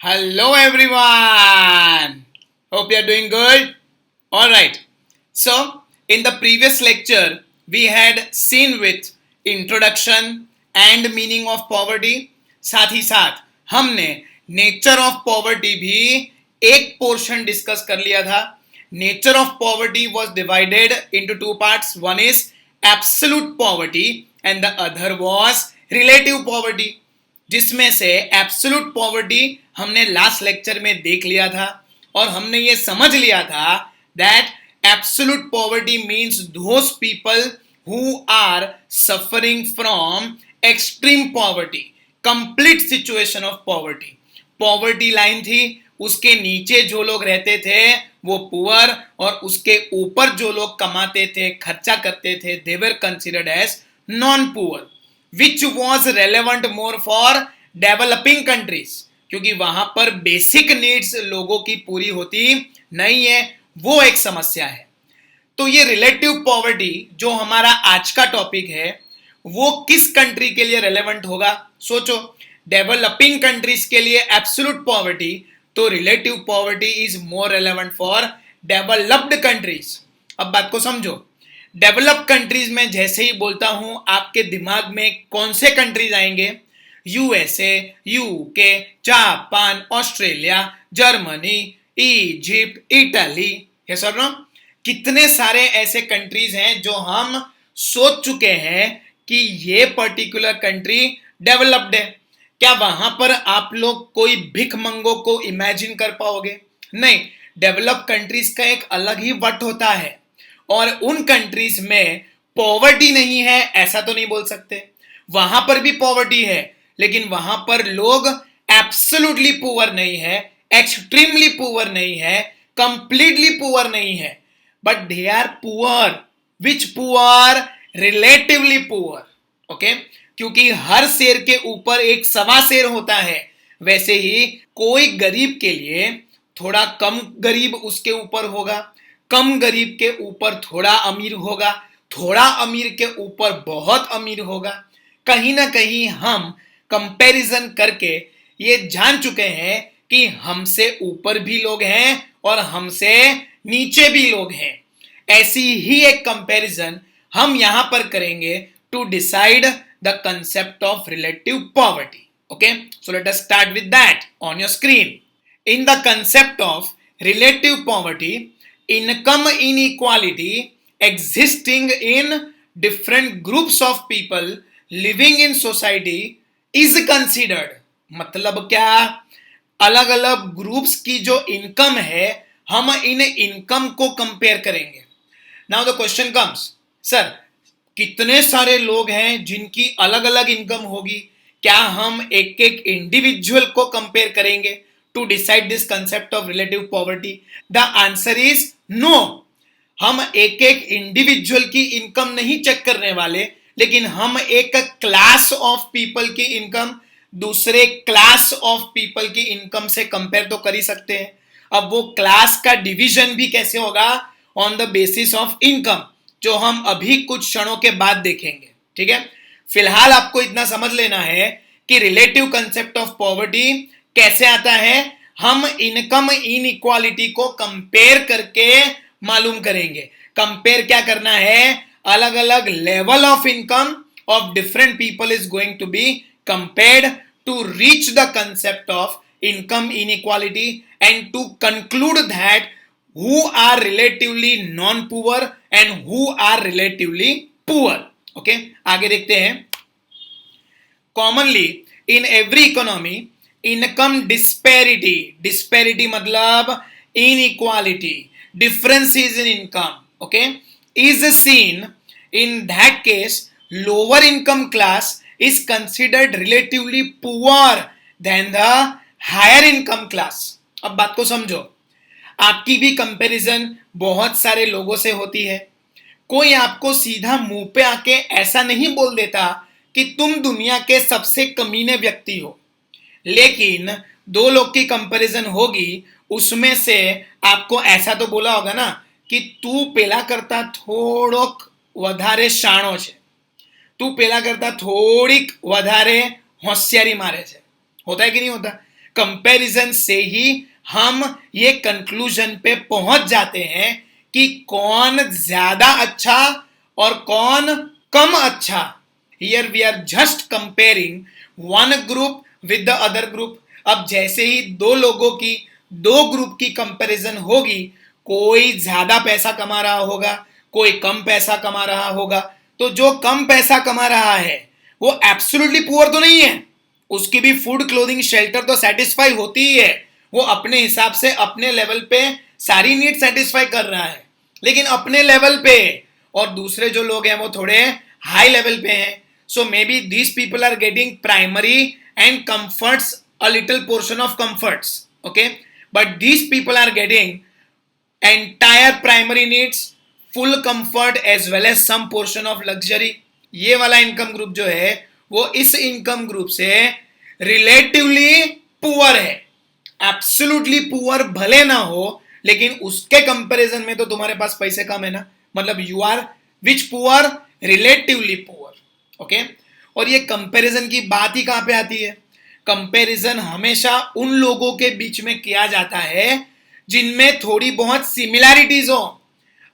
Hello everyone. Hope you are doing good. All right. So, in the previous lecture, we had seen with introduction and meaning of poverty. साथ ही साथ हमने nature of poverty भी एक portion discuss कर लिया था. Nature of poverty was divided into two parts. One is absolute poverty and the other was relative poverty, जिसमें से एब्सोल्यूट पॉवर्टी हमने लास्ट लेक्चर में देख लिया था और हमने ये समझ लिया था that absolute poverty means those people who are suffering from extreme poverty, complete situation of poverty. Poverty line थी, उसके नीचे जो लोग रहते थे वो पुअर, और उसके ऊपर जो लोग कमाते थे, खर्चा करते थे, they were considered as non poor, which was relevant more for developing countries, क्योंकि वहां पर बेसिक नीड्स लोगों की पूरी होती नहीं है, वो एक समस्या है. तो ये रिलेटिव पॉवर्टी जो हमारा आज का टॉपिक है वो किस कंट्री के लिए रेलेवेंट होगा? सोचो, डेवलपिंग कंट्रीज के लिए एब्सोल्यूट पॉवर्टी, तो relative poverty is more relevant for developed countries. अब बात को समझो. डेवलप कंट्रीज में जैसे ही बोलता हूं आपके दिमाग में कौन से कंट्रीज आएंगे? USA, UK, Japan, Australia, Germany, Egypt, Italy. Yes और नो? कितने सारे ऐसे कंट्रीज हैं जो हम सोच चुके हैं कि ये पर्टिकुलर कंट्री डेवलप्ड है. क्या वहां पर आप लोग कोई भिखमंगों को इमेजिन कर पाओगे? नहीं. डेवलप कंट्रीज का एक अलग ही वट होता है, और उन कंट्रीज में पॉवर्टी नहीं है ऐसा तो नहीं बोल सकते. वहां पर भी पॉवर्टी है, लेकिन वहां पर लोग एब्सोल्युटली पुअर नहीं है, एक्सट्रीमली पुअर नहीं है, कंप्लीटली पुअर नहीं है, but they are poor. Which poor? Relatively poor. Okay, क्योंकि हर शेर के ऊपर एक सवा शेर होता है. वैसे ही कोई गरीब के लिए थोड़ा कम गरीब उसके ऊपर होगा, कम गरीब के ऊपर थोड़ा अमीर होगा, थोड़ा अमीर के ऊपर बहुत अमीर होगा. कहीं ना कहीं हम कंपैरिजन करके ये जान चुके हैं कि हमसे ऊपर भी लोग हैं और हमसे नीचे भी लोग हैं. ऐसी ही एक कंपैरिजन हम यहां पर करेंगे to decide the concept of relative poverty. Okay, so let us start with that on your screen. In the concept of relative poverty, income inequality existing in different groups of people living in society is considered. मतलब क्या? अलग अलग groups की जो income है हम इन income को compare करेंगे. Now the question comes, sir कितने सारे लोग हैं जिनकी अलग अलग इनकम होगी, क्या हम एक एक इंडिविजुअल को कंपेयर करेंगे to decide this concept of relative poverty? The answer is no. हम एक एक इंडिविजुअल की इनकम नहीं चेक करने वाले, लेकिन हम एक क्लास ऑफ पीपल की इनकम दूसरे क्लास ऑफ पीपल की इनकम से कंपेयर तो कर ही सकते हैं. अब वो क्लास का डिवीजन भी कैसे होगा? On the basis of income, जो हम अभी कुछ क्षणों के बाद देखेंगे. ठीक है, फिलहाल आपको इतना समझ लेना है कि रिलेटिव कंसेप्ट ऑफ पॉवर्टी कैसे आता है. हम इनकम इनइक्वालिटी को कंपेयर करके मालूम करेंगे. कंपेयर क्या करना है? अलग अलग level of income of different people is going to be compared to reach the concept of income inequality and to conclude that who are relatively non poor and who are relatively poor. Okay, आगे देखते हैं. Commonly in every economy, income disparity, disparity मतलब inequality, differences in income, okay, is seen. In that case, lower income class is considered relatively poor than the higher income class. अब बात को समझो. आपकी भी कंपैरिजन बहुत सारे लोगों से होती है. कोई आपको सीधा मुंह पे आके ऐसा नहीं बोल देता कि तुम दुनिया के सबसे कमीने व्यक्ति हो, लेकिन दो लोग की कंपैरिजन होगी, उसमें से आपको ऐसा तो बोला होगा ना कि तू पेला करता थोड़ोक વધારે શાણો છે, तू पेला करता थोड़ीक વધારે હોશિયારી मारे છે. होता है कि नहीं होता? कंपैरिजन से ही हम ये कंक्लूजन पे पहुंच जाते हैं कि कौन ज्यादा अच्छा और कौन कम अच्छा। Here we are just comparing one group with the other group. अब जैसे ही दो लोगों की, दो ग्रुप की कंपैरिजन होगी, कोई ज्यादा पैसा कमा रहा होगा, कोई कम पैसा कमा रहा होगा, तो जो कम पैसा कमा रहा है वो एब्सोल्युटली पुअर तो नहीं है, उसकी भी फूड क्लोथिंग शेल्टर तो सेटिस्फाई होती ही है, वो अपने हिसाब से अपने लेवल पे सारी नीड सेटिस्फाई कर रहा है, लेकिन अपने लेवल पे। और दूसरे जो लोग हैं वो थोड़े हाई लेवल पे हैं, so may be these people are getting primary and comforts, a little portion of comforts, okay, but these people are getting entire primary needs, full comfort as well as some portion of luxury. ये वाला income group जो है वो इस income group से relatively poor है। Absolutely poor भले ना हो, लेकिन उसके कंपैरिजन में तो तुम्हारे पास पैसे कम है ना, मतलब you are which poor, relatively poor, okay. और ये कंपैरिजन की बात ही कहां पे आती है? कंपैरिजन हमेशा उन लोगों के बीच में किया जाता है जिनमें थोड़ी बहुत सिमिलैरिटीज हो।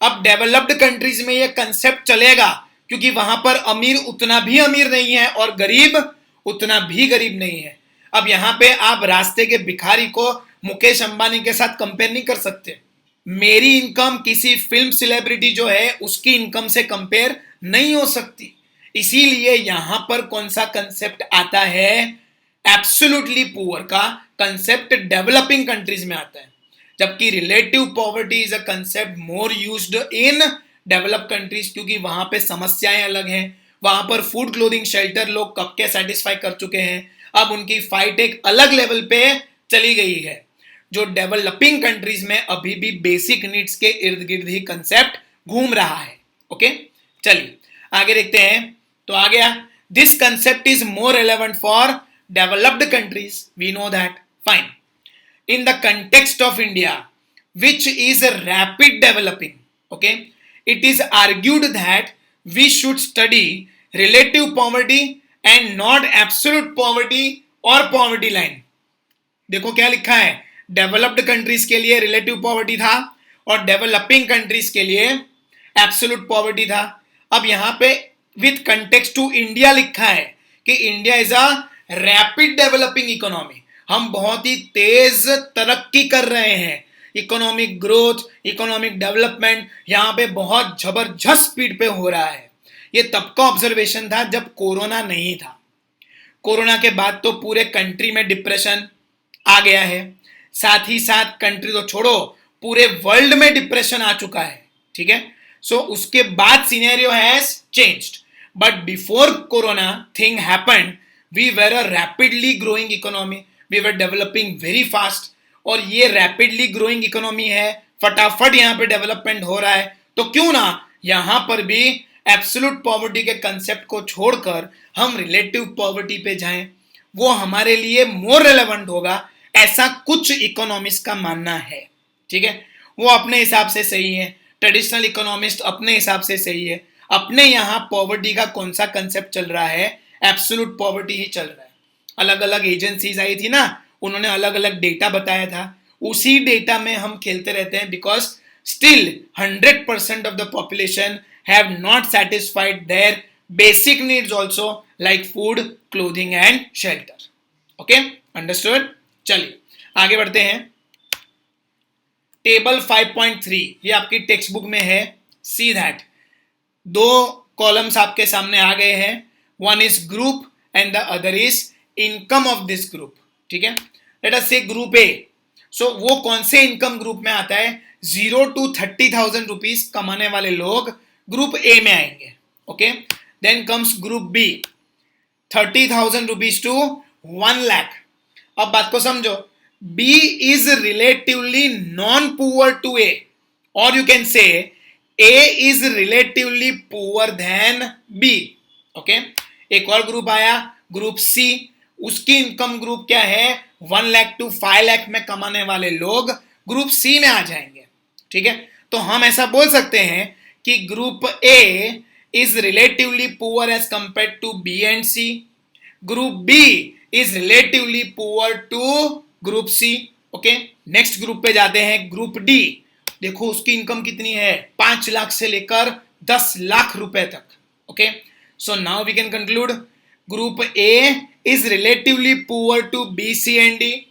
अब डेवलप्ड कंट्रीज में ये कंसेप्ट चलेगा क्योंकि वहां पर अमीर उतना भी अमीर नहीं है और गरीब उतना भी गरीब नहीं है। अब यहां पे आप रास्ते के भिखारी को मुकेश अंबानी के साथ कंपेयर नहीं कर सकते। मेरी इनकम किसी फिल्म सेलिब्रिटी जो है उसकी इनकम से कंपेयर नहीं हो सकती। इसीलिए यहां पर कौन सा कंसेप्ट आता है? एब्सोल्युटली पुअर का कंसेप्ट डेवलपिंग कंट्रीज में आता है, जबकि relative poverty is a concept more used in develop countries, क्योंकि वहां पे समस्याएं अलग हैं। वहां पर फूड क्लोथिंग शेल्टर लोग कब के सेटिस्फाई कर चुके हैं, अब उनकी फाइट एक अलग लेवल पे चली गई है। जो डेवलपिंग कंट्रीज में अभी भी बेसिक नीड्स के इर्द गिर्द ही कंसेप्ट घूम रहा है, ओके। चलिए आगे देखते हैं। तो आ गया, this concept is more relevant for developed countries, we know that, fine. In the context of India, which is rapid developing, okay, it is argued that we should study relative poverty and not absolute poverty or poverty line. देखो क्या लिखा है, developed countries के लिए relative poverty था और developing countries के लिए एब्सोल्यूट पॉवर्टी था। अब यहां पे विथ कंटेक्स्ट टू इंडिया लिखा है कि India is a rapid developing economy, हम बहुत ही तेज तरक्की कर रहे हैं। इकोनॉमिक ग्रोथ, इकोनॉमिक डेवलपमेंट यहां पे बहुत जबरदस्त स्पीड पे हो रहा है। ये तब का ऑब्जर्वेशन था जब कोरोना नहीं था। कोरोना के बाद तो पूरे कंट्री में डिप्रेशन आ गया है, साथ ही साथ कंट्री तो छोड़ो पूरे वर्ल्ड में डिप्रेशन आ चुका है, ठीक है। सो उसके बाद scenario has changed, but before corona thing happened, we were a rapidly growing economy, we were developing very fast. और ये रैपिडली ग्रोइंग इकोनॉमी है, फटाफट यहां पे डेवलपमेंट हो रहा है, तो क्यों ना यहां पर भी एब्सोल्यूट पॉवर्टी के कंसेप्ट को छोड़कर हम रिलेटिव पॉवर्टी पे जाएं, वो हमारे लिए मोर रेलेवेंट होगा, ऐसा कुछ इकोनॉमिस्ट का मानना है, ठीक है। वो अपने हिसाब से सही है, ट्रेडिशनल इकोनॉमिस्ट अपने हिसाब से सही है। अपने यहां पॉवर्टी का कौन सा कंसेप्ट चल रहा है? एब्सोल्यूट पॉवर्टी ही चल रहा है। अलग अलग एजेंसीज आई थी ना, उन्होंने अलग अलग डेटा बताया था, उसी डेटा में हम खेलते रहते हैं, because still 100% of the population have not satisfied their basic needs also, like food, clothing and shelter, okay, understood. चलिए आगे बढ़ते हैं। टेबल 5.3 ये आपकी टेक्स्ट बुक में है, सी दैट। दो कॉलम्स आपके सामने आ गए हैं, one is group and the other is income of this group, ठीक है। लेट अस से ग्रुप ए। सो वो कौन से इनकम ग्रुप में आता है? 0 to 30,000 रुपीज कमाने वाले लोग ग्रुप ए में आएंगे, okay. Then comes group B, 30,000 rupees to 1 lakh. अब बात को समझो, B is relatively non poor to A, और you can say A is relatively poor then B, okay. एक और ग्रुप आया, ग्रुप सी, उसकी इनकम ग्रुप क्या है? 1 लाख टू 5 लाख में कमाने वाले लोग ग्रुप सी में आ जाएंगे, ठीक है। तो हम ऐसा बोल सकते हैं कि group A is relatively poor as compare to B and C, group B is relatively poor to group C. Okay, next group पे जाते हैं, ग्रुप डी। देखो उसकी इनकम कितनी है, 5 लाख से लेकर 10 लाख रुपए तक। Okay, so now we can conclude group A is relatively poor to B, C and D.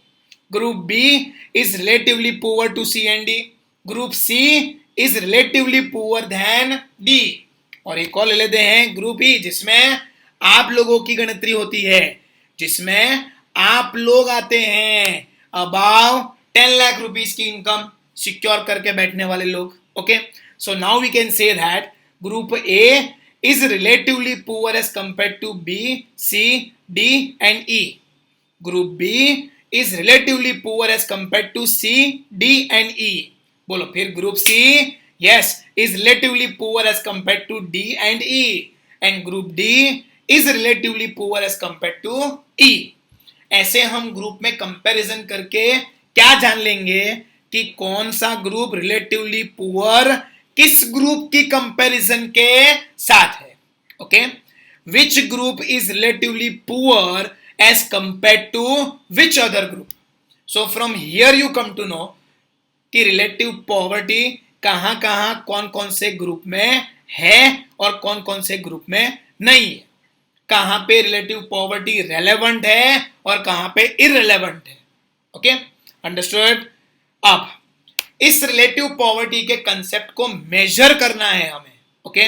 Group B is relatively poor to C and D. Group C is relatively poor than D. और एक और ले लेते हैं group E, जिसमें आप लोगों की गिनती होती है, जिसमें आप लोग आते हैं अबाव 10 लाख रुपीस की इनकम सिक्योर करके बैठने वाले लोग। Okay, so now we can say that group A is relatively poor as compared to B, C, D and E. Group B is relatively poor as compared to C, D and E. बोलो फिर group C, yes, is relatively poor as compared to D and E. And group D is relatively poor as compared to E. ऐसे हम group में comparison करके क्या जान लेंगे कि कौन सा ग्रुप रिलेटिवली पुअर किस ग्रुप की कंपैरिजन के साथ है। Okay, which group is relatively poor as compared to which other group. So from here you come to know कि रिलेटिव पॉवर्टी कहां कहां कौन कौन से ग्रुप में है और कौन कौन से ग्रुप में नहीं है, कहां पे रिलेटिव पॉवर्टी रेलेवेंट है और कहां पे इररेलेवेंट है। Okay, understood. अब इस रिलेटिव पॉवर्टी के कंसेप्ट को मेजर करना है हमें। ओके,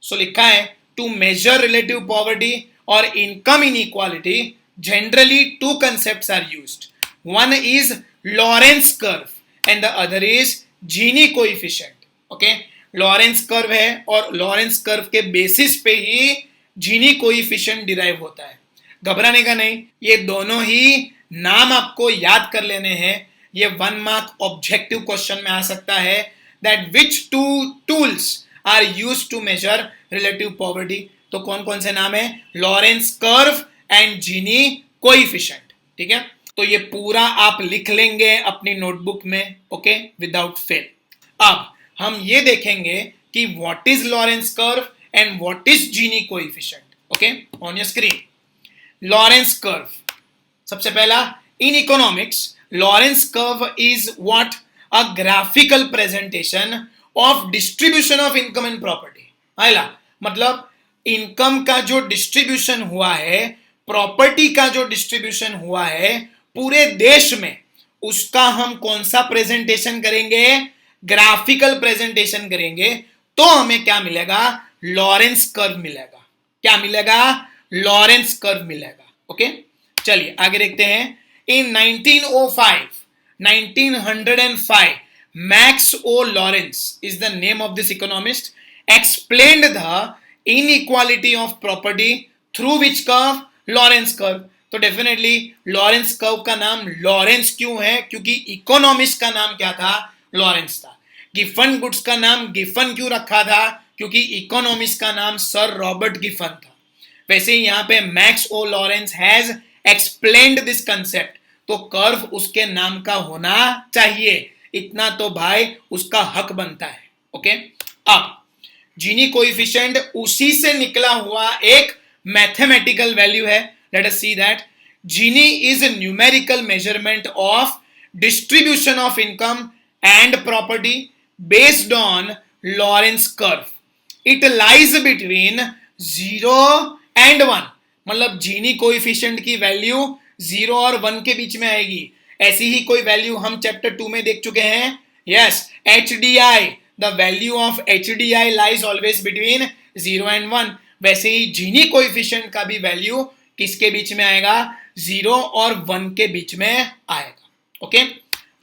सो लिखा है टू मेजर रिलेटिव पॉवर्टी और income inequality generally two concepts are used. One is Lorenz curve and the other is Gini coefficient. Okay, Lorenz curve है और लॉरेंस कर्व के बेसिस पे ही जीनी कोएफिशिएंट डिराइव होता है। घबराने का नहीं, ये दोनों ही नाम आपको याद कर लेने हैं। ये 1 मार्क ऑब्जेक्टिव क्वेश्चन में आ सकता है that which two tools are used to measure relative poverty. तो कौन कौन से नाम है, Lorenz curve and Gini coefficient. ठीक है, तो ये पूरा आप लिख लेंगे अपनी नोटबुक में। Okay, without fail. अब हम ये देखेंगे कि what is Lorenz curve and what is Gini coefficient. Okay, on your screen Lorenz curve. सबसे पहला, in economics Lorentz curve is what? A graphical presentation of distribution of income and property. आइला, मतलब income का जो distribution हुआ है, property का जो distribution हुआ है पूरे देश में, उसका हम कौन सा प्रेजेंटेशन करेंगे, ग्राफिकल प्रेजेंटेशन करेंगे। तो हमें क्या मिलेगा, लॉरेंस कर्व मिलेगा। क्या मिलेगा, लॉरेंस कर्व मिलेगा। ओके, चलिए आगे देखते हैं। In 1905, Max O. Lawrence is the name of this economist, explained the inequality of property through which curve? Lawrence curve. तो डेफिनेटली लॉरेंस कर्व का नाम लॉरेंस क्यों है, क्योंकि इकोनॉमिस्ट का नाम क्या था, लॉरेंस था। गिफन गुड्स का नाम गिफन क्यों रखा था, क्योंकि इकोनॉमिस्ट का नाम सर रॉबर्ट गिफन था। वैसे ही यहां पे Max O Lorenz has explained this concept, तो कर्व उसके नाम का होना चाहिए, इतना तो भाई उसका हक बनता है। ओके, अब जीनी कोएफिशिएंट उसी से निकला हुआ एक मैथमेटिकल वैल्यू है। Let us see that Gini is a numerical measurement of distribution of income and property based on Lorenz curve. It lies between 0 and 1, मतलब जीनी कोएफिशिएंट की वैल्यू 0 और 1 के बीच में आएगी। ऐसी ही कोई वैल्यू हम चैप्टर 2 में देख चुके हैं। Yes, HDI, the value of HDI lies always between 0 and 1। वैसे ही जीनी कोएफिशिएंट का भी वैल्यू किसके बीच में आएगा, 0 और 1 के बीच में आएगा। ओके,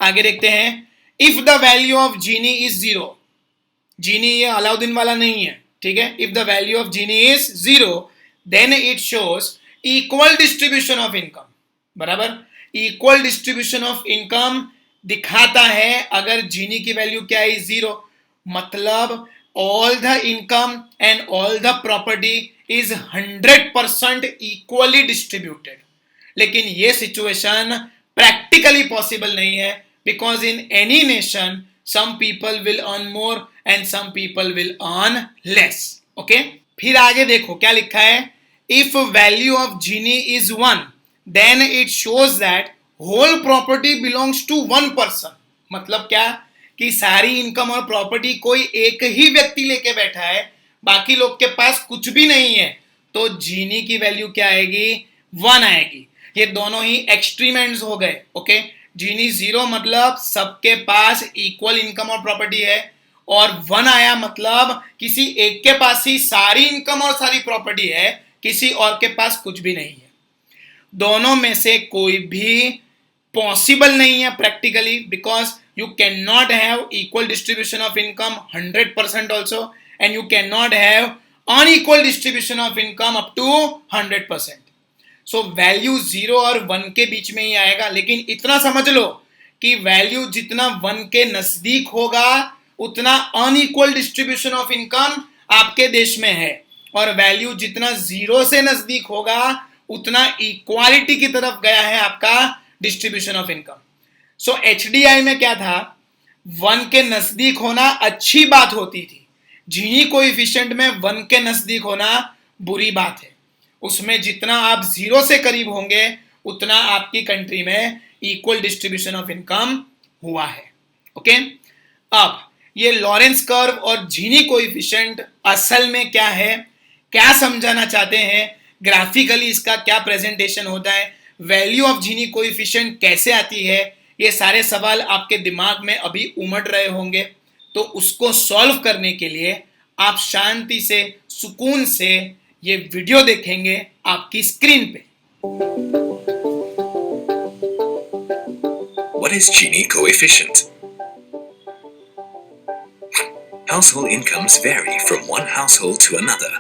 आगे देखते हैं। If the value of Gini is 0, Gini ये अलाउद्दीन वाला नहीं है, ठीक है। If the value of Gini is 0 then it shows equal distribution of income. बराबर, इक्वल डिस्ट्रीब्यूशन ऑफ इनकम दिखाता है अगर जीनी की वैल्यू क्या है, 0, मतलब all the income and all the property is 100% equally distributed. लेकिन ये सिचुएशन प्रैक्टिकली पॉसिबल नहीं है, because in any nation some people will earn more and some people will earn less. Okay, फिर आगे देखो क्या लिखा है। If value of Gini is 1 then it shows that whole property belongs to one person, मतलब क्या कि सारी इनकम और प्रॉपर्टी कोई एक ही व्यक्ति लेके बैठा है, बाकी लोग के पास कुछ भी नहीं है, तो जीनी की वैल्यू क्या आएगी? 1 आएगी। ये दोनों ही एक्सट्रीम एंड्स हो गए। ओके, जीनी 0 मतलब सबके पास इक्वल इनकम और प्रॉपर्टी है, और 1 आया मतलब किसी एक के पास ही सारी इनकम और सारी प्रॉपर्टी है, किसी और के पास कुछ भी नहीं है। दोनों में से कोई भी पॉसिबल नहीं है practically, because you cannot have equal distribution of income 100% also, and you cannot have unequal distribution of income up to 100%. so value 0 और 1 के बीच में ही आएगा, लेकिन इतना समझ लो कि वैल्यू जितना 1 के नजदीक होगा उतना अनइक्वल डिस्ट्रीब्यूशन ऑफ इनकम आपके देश में है, और वैल्यू जितना 0 से नजदीक होगा उतना इक्वालिटी की तरफ गया है आपका distribution of income. So HDI में क्या था? 1 के नजदीक होना अच्छी बात होती थी, जीनी कोएफिशिएंट में 1 के नजदीक होना बुरी बात है। उसमें जितना आप 0 से करीब होंगे उतना आपकी कंट्री में इक्वल डिस्ट्रीब्यूशन ऑफ इनकम हुआ है। ओके, अब ये लॉरेंस कर्व और जीनी कोएफिशिएंट असल में क्या है, क्या समझाना चाहते हैं, ग्राफिकली इसका क्या प्रेजेंटेशन होता है, वैल्यू ऑफ जीनी कोएफिशिएंट कैसे आती है, ये सारे सवाल आपके दिमाग में अभी उमड़ रहे होंगे। तो उसको सॉल्व करने के लिए आप शांति से, सुकून से ये वीडियो देखेंगे आपकी स्क्रीन पे। What is Gini coefficient? Household incomes vary from one household to another.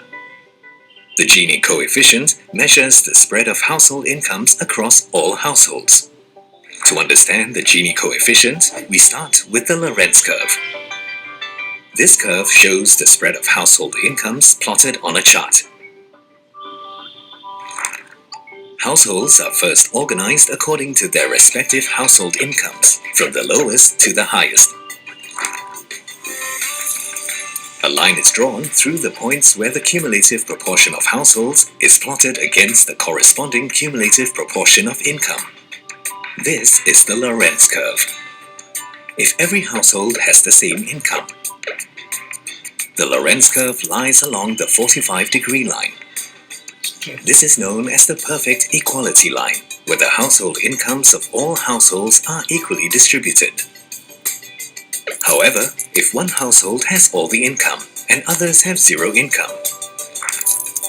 The Gini coefficient measures the spread of household incomes across all households. To understand the Gini coefficient, we start with the Lorenz curve. This curve shows the spread of household incomes plotted on a chart. Households are first organized according to their respective household incomes, from the lowest to the highest. A line is drawn through the points where the cumulative proportion of households is plotted against the corresponding cumulative proportion of income. This is the Lorenz curve. If every household has the same income, the Lorenz curve lies along the 45-degree line. This is known as the perfect equality line, where the household incomes of all households are equally distributed. However, if one household has all the income and others have zero income,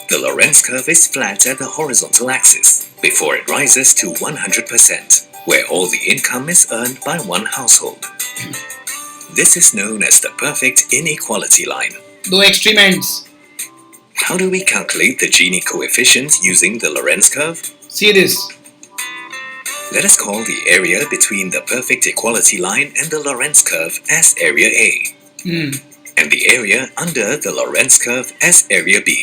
the Lorenz curve is flat at the horizontal axis before it rises to 100%, where all the income is earned by one household. This is known as the perfect inequality line. दो extreme ends. How do we calculate the Gini coefficient using the Lorenz curve? See this. Let us call the area between the perfect equality line and the Lorenz curve as area A, and the area under the Lorenz curve as area B.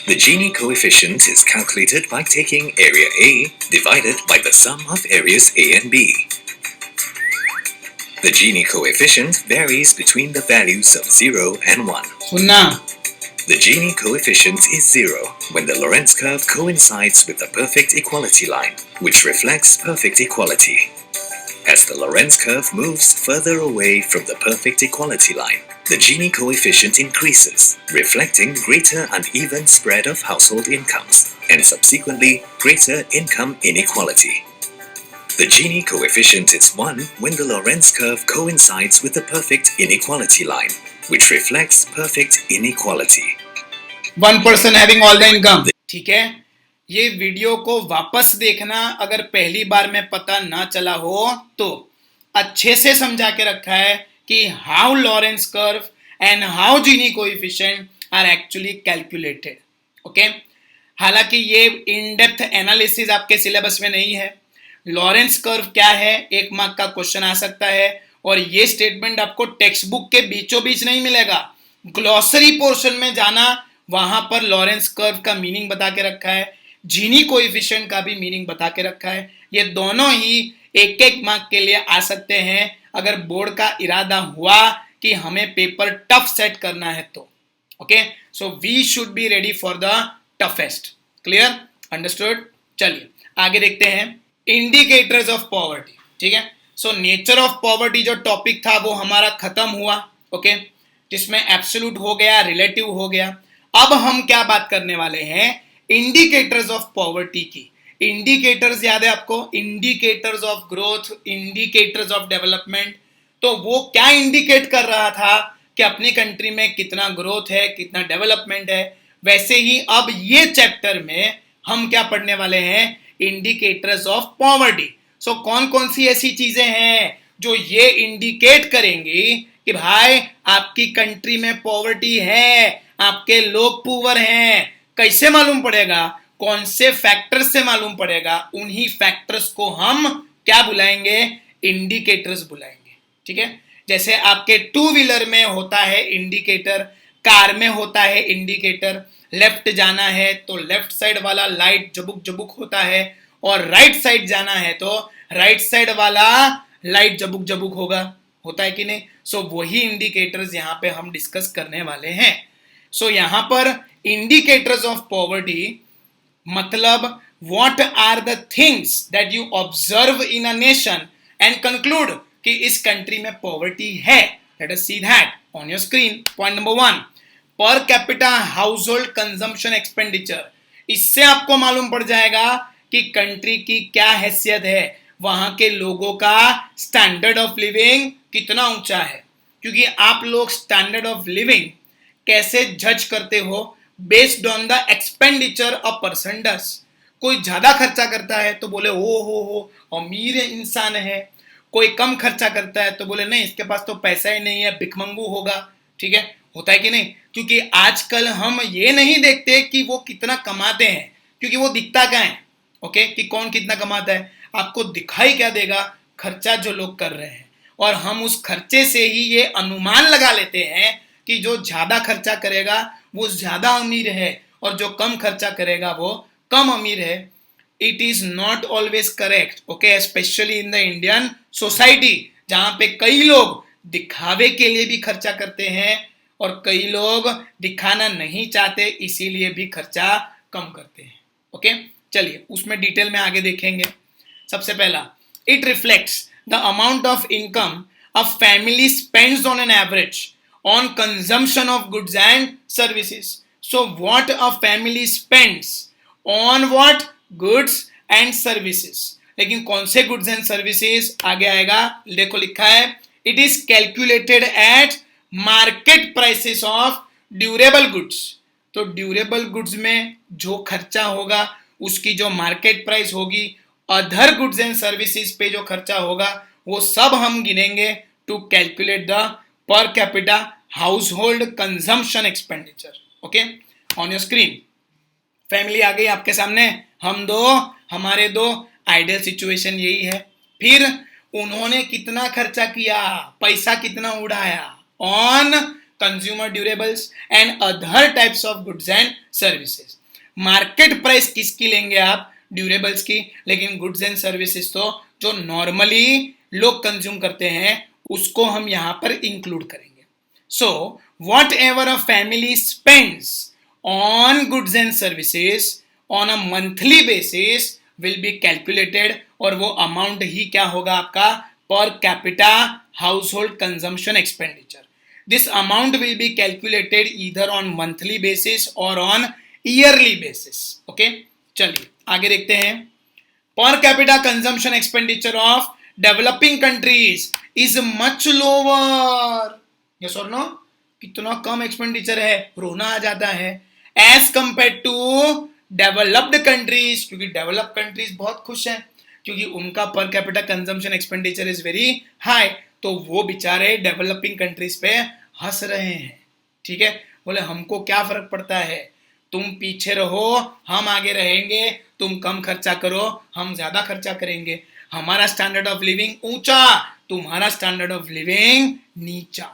The Gini coefficient is calculated by taking area A divided by the sum of areas A and B. The Gini coefficient varies between the values of 0 and 1. सुनना, The Gini coefficient is 0 when the Lorenz curve coincides with the perfect equality line, which reflects perfect equality. As the Lorenz curve moves further away from the perfect equality line, the Gini coefficient increases, reflecting greater uneven spread of household incomes, and subsequently greater income inequality. The Gini coefficient is 1 when the Lorenz curve coincides with the perfect inequality line, which reflects perfect inequality. one person having all the income. ठीक है, ये video को वापस देखना अगर पहली बार में पता ना चला हो तो। अच्छे से समझा के रखा है कि how Lorenz curve and how Gini coefficient are actually calculated. Okay, हालांकि ये इन डेप्थ एनालिसिस आपके सिलेबस में नहीं है। लॉरेंस कर्व क्या है, एक मार्क का क्वेश्चन आ सकता है, और ये स्टेटमेंट आपको टेक्स्ट बुक के बीचों बीच नहीं मिलेगा। ग्लॉसरी पोर्शन में जाना, वहां पर लॉरेंस कर्व का मीनिंग बता के रखा है, जीनी कोएफिशिएंट का भी मीनिंग बता के रखा है। ये दोनों ही एक एक मार्क के लिए आ सकते हैं अगर बोर्ड का इरादा हुआ कि हमें पेपर टफ सेट करना है तो। Okay, so we should be ready for the toughest. Clear, understood? चलिए आगे देखते हैं। इंडिकेटर्स ऑफ पॉवर्टी, ठीक है। सो नेचर ऑफ पॉवर्टी जो टॉपिक था वो हमारा खत्म हुआ, ओके, जिसमें एब्सोल्यूट हो गया, रिलेटिव हो गया। अब हम क्या बात करने वाले हैं, इंडिकेटर्स ऑफ पॉवर्टी की। इंडिकेटर्स याद है आपको, indicators of growth, indicators of development. तो वो क्या इंडिकेट कर रहा था कि अपनी कंट्री में कितना ग्रोथ है, कितना डेवलपमेंट है। वैसे ही अब ये चैप्टर में हम क्या पढ़ने वाले हैं, इंडिकेटर्स ऑफ पॉवर्टी। सो कौन कौन सी ऐसी चीजें हैं जो ये इंडिकेट करेंगी कि भाई आपकी कंट्री में पॉवर्टी है, आपके लोग पुअर हैं। कैसे मालूम पड़ेगा, कौन से फैक्टर्स से मालूम पड़ेगा, उन्हीं फैक्टर्स को हम क्या बुलाएंगे, इंडिकेटर्स बुलाएंगे, ठीक है। जैसे आपके टू व्हीलर में होता है इंडिकेटर, कार में होता है इंडिकेटर। लेफ्ट जाना है तो लेफ्ट साइड वाला लाइट जबुक जबुक होता है, और राइट साइड जाना है तो राइट साइड वाला लाइट जबुक जबुक होता है कि नहीं। सो वही इंडिकेटर्स यहां पे हम डिस्कस करने वाले हैं। सो यहां पर इंडिकेटर्स ऑफ पॉवर्टी मतलब what are the things that you observe in a nation and conclude कि इस कंट्री में पॉवर्टी है। Let us see that on your screen. Point number 1, per capita house hold consumption expenditure. इससे आपको मालूम पड़ जाएगा कि कंट्री की क्या हैसियत है, वहां के लोगों का स्टैंडर्ड ऑफ लिविंग कितना ऊंचा है। क्योंकि आप लोग स्टैंडर्ड ऑफ लिविंग कैसे जज करते हो, based on the expenditure a person does. कोई ज्यादा खर्चा करता है तो बोले ओ हो अमीर इंसान है, कोई कम खर्चा करता है तो बोले नहीं इसके पास तो पैसा ही नहीं है, भिखमंगू होगा, ठीक है। होता है कि नहीं। क्योंकि आजकल हम ये नहीं देखते कि वो कितना कमाते हैं, क्योंकि वो दिखता क्या है, ओके, कि कौन कितना कमाता है। आपको दिखाई क्या देगा, खर्चा जो लोग कर रहे हैं, और हम उस खर्चे से ही ये अनुमान लगा लेते हैं कि जो ज्यादा खर्चा करेगा वो ज्यादा अमीर है, और जो कम खर्चा करेगा वो कम अमीर है। It is not always correct, okay, specially in the Indian society, जहां पे कई लोग दिखावे के लिए भी खर्चा करते हैं और कई लोग दिखाना नहीं चाहते, इसीलिए भी खर्चा कम करते हैं, ओके। चलिए उसमें डिटेल में आगे देखेंगे। सबसे पहला, it reflects the amount of income a family spends on an average on consumption of goods and services. So what a family spends on what, goods and services. लेकिन कौन से गुड्स एंड सर्विसेज आगे आएगा, देखो लिखा है it is calculated at market prices of durable goods. तो durable goods में जो खर्चा होगा उसकी जो मार्केट प्राइस होगी, अदर गुड्स एंड सर्विसेज पे जो खर्चा होगा वो सब हम गिनेंगे to calculate the per capita house hold consumption expenditure, okay. On your screen family आ गई आपके सामने, हमारे दो आइडियल सिचुएशन यही है। फिर उन्होंने कितना खर्चा किया, पैसा कितना उड़ाया on consumer durables and other types of goods and services. Market price किसकी लेंगे आप, ड्यूरेबल्स की, लेकिन गुड्स एंड सर्विसेज तो जो नॉर्मली लोग कंज्यूम करते हैं उसको हम यहां पर इंक्लूड करेंगे। So what ever a family spends on goods and services on a monthly basis will be calculated, और वो अमाउंट ही क्या होगा आपका, पर capita house hold consumption expenditure. This amount will be calculated either on monthly basis और on yearly basis, okay. चलिए आगे देखते हैं। पर capita consumption expenditure of developing countries is much lower, yes और नो, कितना कम एक्सपेंडिचर है, रोना आ जाता है, as compare to developed countries. क्योंकि डेवलप कंट्रीज बहुत खुश हैं क्योंकि उनका per capita consumption expenditure is very high, तो वो बेचारे डेवलपिंग कंट्रीज पे हंस रहे हैं, ठीक है। बोले हमको क्या फर्क पड़ता है, तुम पीछे रहो हम आगे रहेंगे, तुम कम खर्चा करो हम ज्यादा खर्चा करेंगे, हमारा स्टैंडर्ड ऑफ लिविंग ऊंचा, तुम्हारा स्टैंडर्ड ऑफ लिविंग नीचा।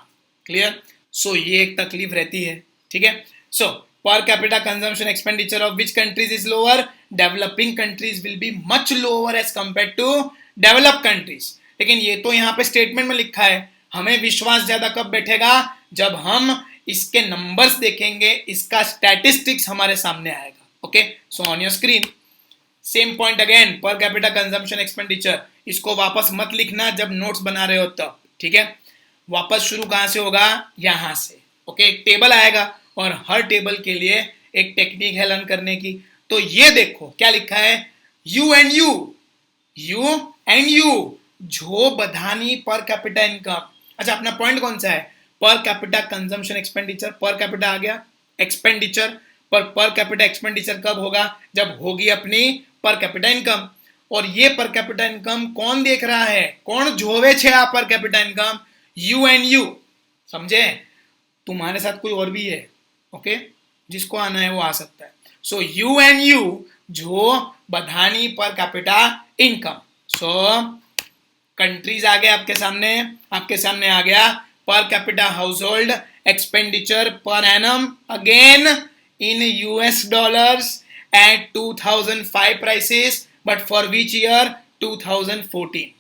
क्लियर। सो ये एक तकलीफ रहती है, ठीक है। सो per capita consumption expenditure of which countries is lower, developing countries will be much lower as compared to developed countries। लेकिन ये तो यहाँ पे स्टेटमेंट में लिखा है, हमें विश्वास ज्यादा कब बैठेगा, जब हम इसके नंबर्स देखेंगे, इसका स्टैटिस्टिक्स हमारे सामने आएगा, okay. So on your screen same point again, पर कैपिटा कंजम्पशन एक्सपेंडिचर, इसको वापस मत लिखना जब नोट्स बना रहे हो तब, ठीक है। वापस शुरू कहां से होगा, यहां से, ओके। एक टेबल आएगा और हर टेबल के लिए एक टेक्निक है लर्न करने की। तो ये देखो क्या लिखा है, you and you, you and you, जो बधानी पर कैपिटा इनकम। अच्छा, अपना पॉइंट कौन सा है, per capita consumption expenditure, per capita आ गया एक्सपेंडिचर, पर कैपिटा एक्सपेंडिचर कब होगा, जब होगी अपनी पर कैपिटा इनकम। और ये पर कैपिटा इनकम कौन देख रहा है, कौन जोवे छे आ per capita income, U and U, समझे। तुम्हारे साथ कोई और भी है, ओके, जिसको आना है वो आ सकता है। सो यू एंड यू, जो बधानी per capita income. So countries आ गए आपके सामने आ गया per capita house hold expenditure per annum, again in US dollars at 2005 prices, but for which year, 2014।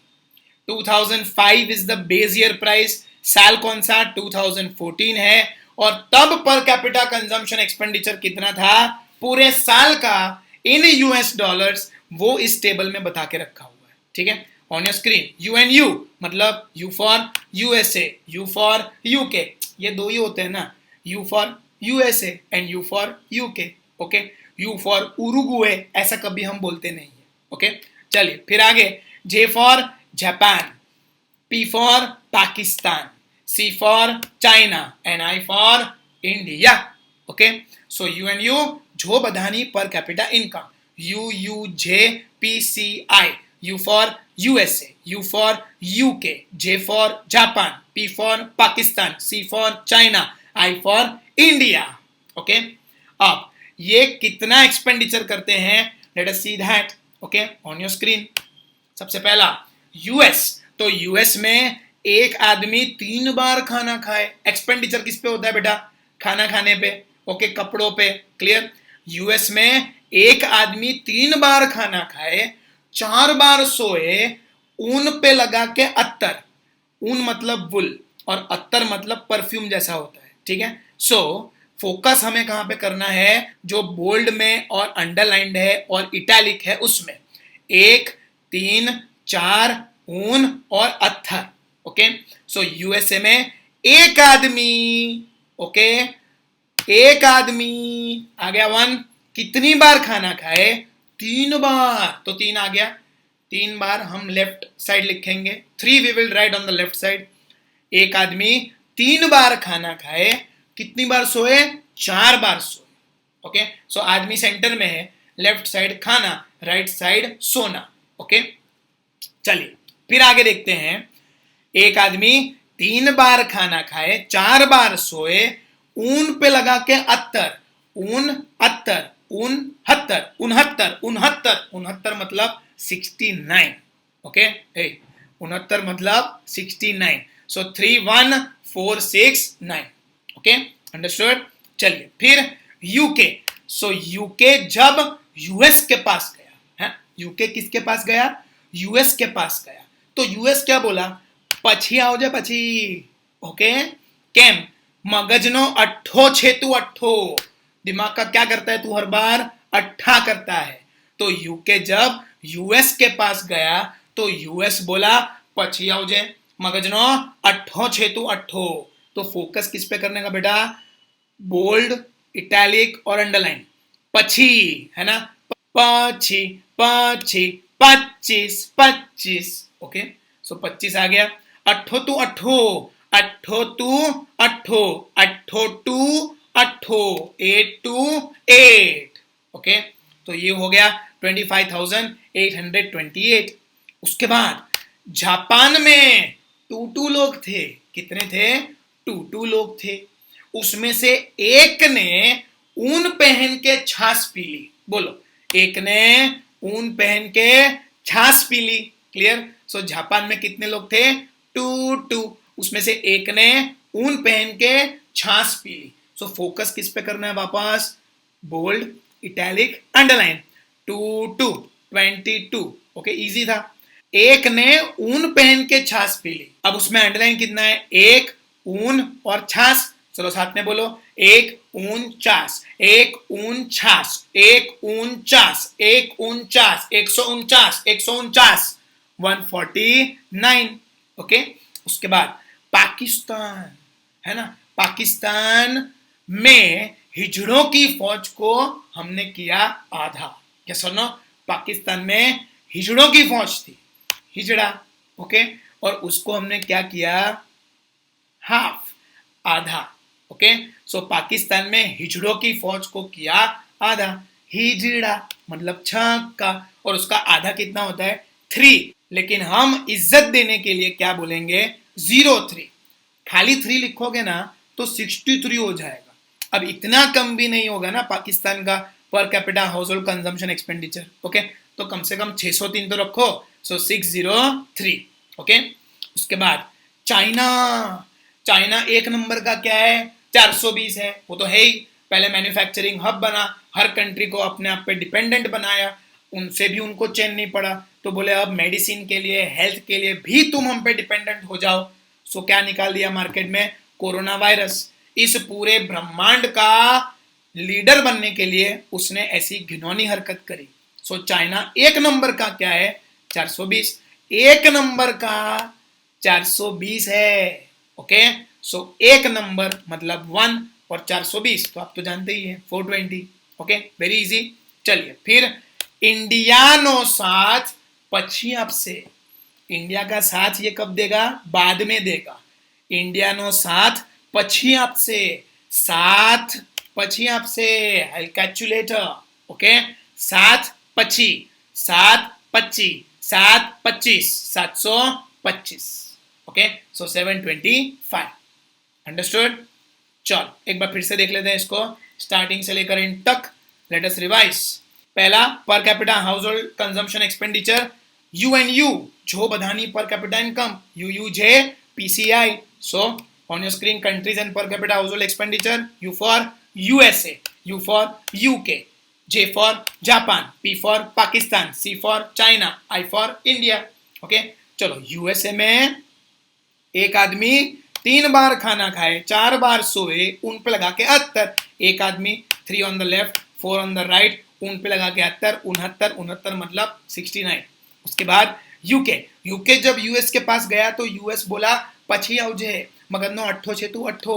2005 is the base year price, साल कौन सा, 2014 है। और तब पर कैपिटा कंजम्पशन एक्सपेंडिचर कितना था पूरे साल का इन यूएस डॉलर्स, वो इस टेबल में बता के रखा हुआ है, ठीक है, on your screen. U and U मतलब U for USA, U for UK, ये दो ही होते हैं ना, U for USA and U for UK, okay. U for Uruguay ऐसा कभी हम बोलते नहीं है, ओके। चलिए फिर आगे, J for Japan, P for Pakistan, C for China, and I for India. Okay, so you and you, जो बधानी per capita income, UUJPCI, U for USA, U for UK, J for Japan, P for Pakistan, C for China, I for India. Okay, अब ये कितना expenditure करते हैं, late us see that, okay, on your screen. सबसे पहला US, तो US में एक आदमी 3 बार खाना खाए, एक्सपेंडिचर किस पे होता है बेटा, खाना खाने पे, ओके, कपड़ों पे, क्लियर। यूएस में एक आदमी 3 बार खाना खाए, 4 बार सोए, ऊन पे लगा के अत्तर, ऊन मतलब वुल और अत्तर मतलब परफ्यूम जैसा होता है, ठीक है। सो फोकस हमें कहां पे करना है, जो बोल्ड में और अंडरलाइंड है और इटैलिक है उसमें, 1, 3, 4 ऊन और अत्थर, ओके। सो यूएसए में एक आदमी, ओके, एक आदमी आ गया 1, कितनी बार खाना खाए, 3 बार, तो 3 आ गया, 3 बार हम लेफ्ट साइड लिखेंगे, 3 we will write on the left side. एक आदमी 3 बार खाना खाए, कितनी बार सोए, 4 बार सोए, ओके। सो आदमी सेंटर में है, लेफ्ट साइड खाना, राइट साइड सोना, ओके। चलिए फिर आगे देखते हैं, एक आदमी 3 बार खाना खाए, 4 बार सोए, ऊन पे लगा के अत्तर, ऊन अत्तर, उनहत्तर, उनहत्तर, उनहत्तर, उनहत्तर मतलब 69, ओके, 69 मतलब 69। सो 3 1 4 6 9, ओके, अंडरस्टूड। चलिए फिर यूके, सो यूके जब यूएस के पास गया है, यूके किसके पास गया, यूएस के पास गया, तो यूएस क्या बोला, પછી આવજે પછી, ओके। केम, मगजनो अट्ठो छेतु अट्ठो, दिमाग का क्या करता है तू हर बार, अट्ठा करता है। तो यूके जब यूएस के पास गया तो यूएस बोला પછી આવજે, मगजनो अट्ठो छेतु अट्ठो। तो फोकस किस पे करने का बेटा, बोल्ड, इटैलिक और अंडरलाइन, પછી है ना, પછી પછી 25 25, ओके। सो 25 आ गया, अट्ठो टू अट्ठो, अट्ठो टू अट्ठो, अट्ठो टू अट्ठो, 8 टू 8, ओके। तो ये हो गया 25,828। उसके बाद जापान में 2 लोग थे, कितने थे, 2 लोग थे। उसमें से एक ने ऊन पहन के छाछ पी ली, बोलो, एक ने ऊन पहन के छाछ पी ली, क्लियर। सो जापान में कितने लोग थे, 2 उसमें से एक ने ऊन पहन के छाछ पी ली। सो फोकस किस पे करना है, वापस bold, italic, underline, 2 22, okay, easy था। एक ने ऊन पहन के छाछ पी ली, अब उसमें अंडरलाइन कितना है, एक ऊन और छाछ, चलो साथ में बोलो, एक 49, एक 49, एक 49, एक 49, 149, 149, 149। ओके, उसके बाद पाकिस्तान, है ना, पाकिस्तान में हिजड़ों की फौज को हमने किया आधा। क्या सुनो, पाकिस्तान में हिजड़ों की फौज थी, हिजड़ा, ओके, और उसको हमने क्या किया, हाफ, आधा। ओके, सो पाकिस्तान में हिजड़ों की फौज को किया आधा, हिजड़ा मतलब छक्का, और उसका आधा कितना होता है, 3। लेकिन हम इज्जत देने के लिए क्या बोलेंगे, 03। खाली 3 लिखोगे ना तो 63 हो जाएगा। अब इतना कम भी नहीं होगा ना पाकिस्तान का पर capita house hold consumption expenditure. Okay, तो कम से कम 603 तो रखो, सो 603। ओके, उसके बाद चाइना, चाइना एक नंबर का क्या है, 420 है, वो तो है ही, पहले मैन्युफैक्चरिंग हब बना, हर कंट्री को अपने आप पे डिपेंडेंट बनाया, उनसे भी उनको चैन नहीं पड़ा, तो बोले अब मेडिसिन के लिए, हेल्थ के लिए भी तुम हम पे डिपेंडेंट हो जाओ। सो क्या निकाल दिया मार्केट में, कोरोना वायरस। इस पूरे ब्रह्मांड का लीडर बनने के लिए उसने ऐसी घिनौनी हरकत करी। सो चाइना एक नंबर का क्या है, 420, एक नंबर का 420 है। ओके, सो एक नंबर मतलब 1 और 420 तो आप तो जानते ही है 420। Okay, very easy. चलिए फिर इंडियानो साथ पक्षी आपसे, इंडिया का साथ ये कब देगा, बाद में देगा। इंडियानो साथ पक्षी आपसे, साथ पक्षी आपसे, कैलकुलेटर। ओके, सात पक्षी, सात पच्ची, सात 25, 725। ओके, सो 725। अंडरस्टूड। चल एक बार फिर से देख लेते हैं इसको स्टार्टिंग से लेकर इन तक। Let us revise. पहला per capita house hold consumption expenditure, UNU जो बधानी per capita income, UUJ PCI। So on your screen countries and per capita household expenditure, U for USA, U for UK, J for Japan, P for Pakistan, C for China, I for India। Okay, चलो USA में एक आदमी 3 बार खाना खाए, 4 बार सोए, उन पे लगा के 78। एक आदमी 3 on the left 4 on the right, उन पे लगा के 69, 69 मतलब 69। उसके बाद यूके, यूके जब यूएस के पास गया तो यूएस बोला पछी आउजे, मगर नो 8 छे तू 8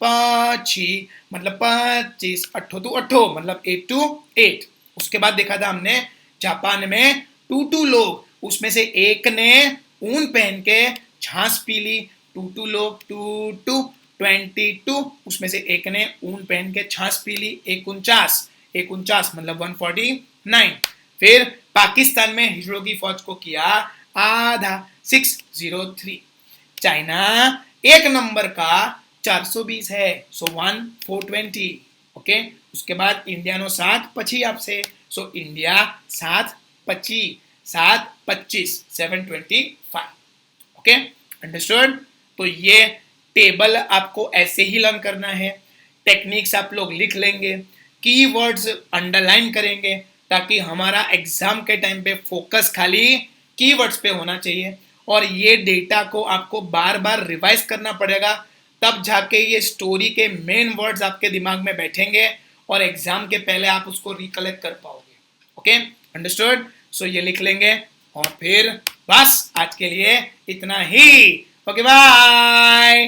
पछी मतलब 25, 8 तू 8 मतलब 8 to 8। उसके बाद देखा था हमने जापान में 2 लोग, उसमें से एक ने ऊन पहन के छाछ पी ली, 2 लोग, 2 22, उसमें से एक ने ऊन पहन के छाछ पी ली, 49, 49 मतलब 149। फिर पाकिस्तान में हिजड़ों की फौज को किया आधा, 603। चाइना एक नंबर का 420 है, सो 1 420। ओके, उसके बाद इंडियानो 7 पची आपसे, सो इंडिया 7 पची, 7 25, 725। Okay, understood. तो ये टेबल आपको ऐसे ही लर्न करना है, टेक्निक्स आप लोग लिख लेंगे, कीवर्ड्स अंडरलाइन करेंगे, ताकि हमारा एग्जाम के टाइम पे फोकस खाली कीवर्ड्स पे होना चाहिए। और ये डेटा को आपको बार बार रिवाइज करना पड़ेगा, तब जाके ये स्टोरी के मेन वर्ड्स आपके दिमाग में बैठेंगे और एग्जाम के पहले आप उसको रिकलेक्ट कर पाओगे। Okay, understood. सो ये लिख लेंगे और फिर बस आज के लिए इतना ही। Okay, bye.